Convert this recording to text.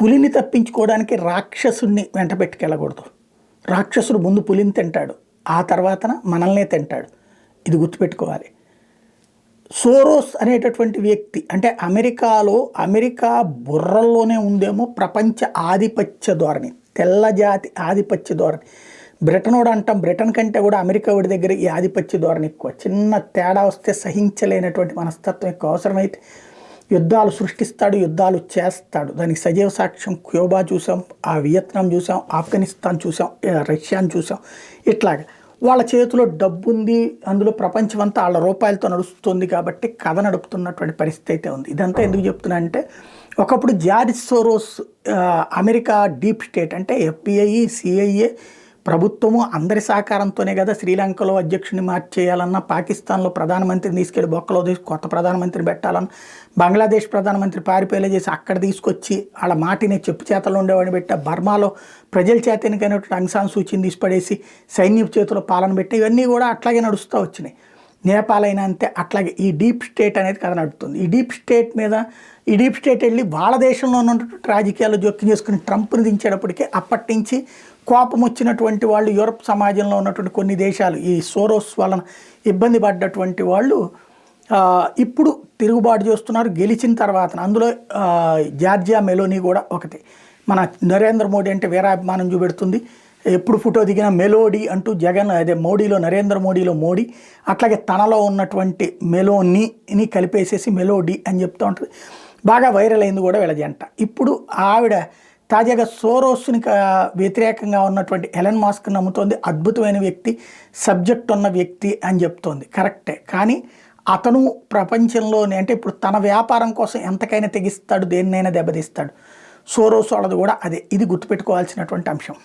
పులిని తప్పించుకోవడానికి రాక్షసుని వెంట పెట్టుకెళ్ళకూడదు. రాక్షసుడు ముందు పులిని తింటాడు, ఆ తర్వాతన మనల్నే తింటాడు. ఇది గుర్తుపెట్టుకోవాలి. సోరోస్ అనేటటువంటి వ్యక్తి అంటే అమెరికా బుర్రల్లోనే ఉందేమో ప్రపంచ ఆధిపత్య ధోరణి, తెల్లజాతి ఆధిపత్య ధోరణి. బ్రిటనోడు అంటాం, బ్రిటన్ కంటే కూడా అమెరికా వాడి దగ్గర ఈ ఆధిపత్య ధోరణి ఎక్కువ. చిన్న తేడా వస్తే సహించలేనటువంటి మనస్తత్వం ఎక్కువ. అవసరమైతే యుద్ధాలు సృష్టిస్తాడు, యుద్ధాలు చేస్తాడు. దానికి సజీవ సాక్ష్యం క్యూబా చూసాం, ఆ వియత్నాం చూసాం, ఆఫ్ఘనిస్తాన్ చూసాం, రష్యాను చూసాం. ఇట్లాగా వాళ్ళ చేతిలో డబ్బు ఉంది, అందులో ప్రపంచం అంతా వాళ్ళ రూపాయలతో నడుస్తుంది కాబట్టి కథ నడుపుతున్నటువంటి పరిస్థితి అయితే ఉంది. ఇదంతా ఎందుకు చెప్తున్నా అంటే, ఒకప్పుడు George Soros America deep state అంటే FBI, CIA ప్రభుత్వము అందరి సహకారంతోనే కదా శ్రీలంకలో అధ్యక్షుడిని మార్చేయాలన్నా, పాకిస్తాన్లో ప్రధానమంత్రిని తీసుకెళ్లి బొక్కలో తీసి కొత్త ప్రధానమంత్రిని పెట్టాలన్నా, బంగ్లాదేశ్ ప్రధానమంత్రి పారిపోయేలా చేసి అక్కడ తీసుకొచ్చి వాళ్ళ మాటిని చెప్పు చేతల్లో ఉండేవాడిని పెట్టా, బర్మాలో ప్రజల చేతనికైనటువంటి ఆంగ్ సాన్ సూచీని తీసిపడేసి సైన్యపు చేతిలో పాలన పెట్టి, ఇవన్నీ కూడా అట్లాగే నడుస్తూ వచ్చినాయి. నేపాల్ అయినా అంతే. అట్లాగే ఈ డీప్ స్టేట్ అనేది కథ నడుస్తుంది. ఈ డీప్ స్టేట్ వెళ్ళి వాళ్ళ దేశంలో ఉన్నటువంటి రాజకీయాల్లో జోక్యం చేసుకుని ట్రంప్ని దించేటప్పటికే అప్పటి నుంచి కోపం వచ్చినటువంటి వాళ్ళు, యూరప్ సమాజంలో ఉన్నటువంటి కొన్ని దేశాలు ఈ సోరోస్ వలన ఇబ్బంది పడ్డటువంటి వాళ్ళు ఇప్పుడు తిరుగుబాటు చేస్తున్నారు. గెలిచిన తర్వాత అందులో జార్జియా మెలోనీ కూడా ఒకటి. మన నరేంద్ర మోడీ అంటే వీరాభిమానం చూపెడుతుంది. ఎప్పుడు ఫోటో దిగిన మెలోడీ అంటూ మోడీలో నరేంద్ర మోడీలో మోడీ, అట్లాగే తనలో ఉన్నటువంటి మెలోనీని కలిపేసేసి మెలోడీ అని చెప్తూ ఉంటుంది. బాగా వైరల్ అయింది కూడా వీళ్ళ జంట. ఇప్పుడు ఆవిడ తాజాగా సోరోస్ని వ్యతిరేకంగా ఉన్నటువంటి ఎలన్ మాస్క్ నమ్ముతోంది. అద్భుతమైన వ్యక్తి, సబ్జెక్ట్ ఉన్న వ్యక్తి అని చెప్తోంది. కరెక్టే, కానీ అతను ప్రపంచంలోనే అంటే ఇప్పుడు తన వ్యాపారం కోసం ఎంతకైనా తెగిస్తాడు, దేన్నైనా దెబ్బతీస్తాడు. సోరోస్ వాళ్ళది కూడా అదే. ఇది గుర్తుపెట్టుకోవాల్సినటువంటి అంశం.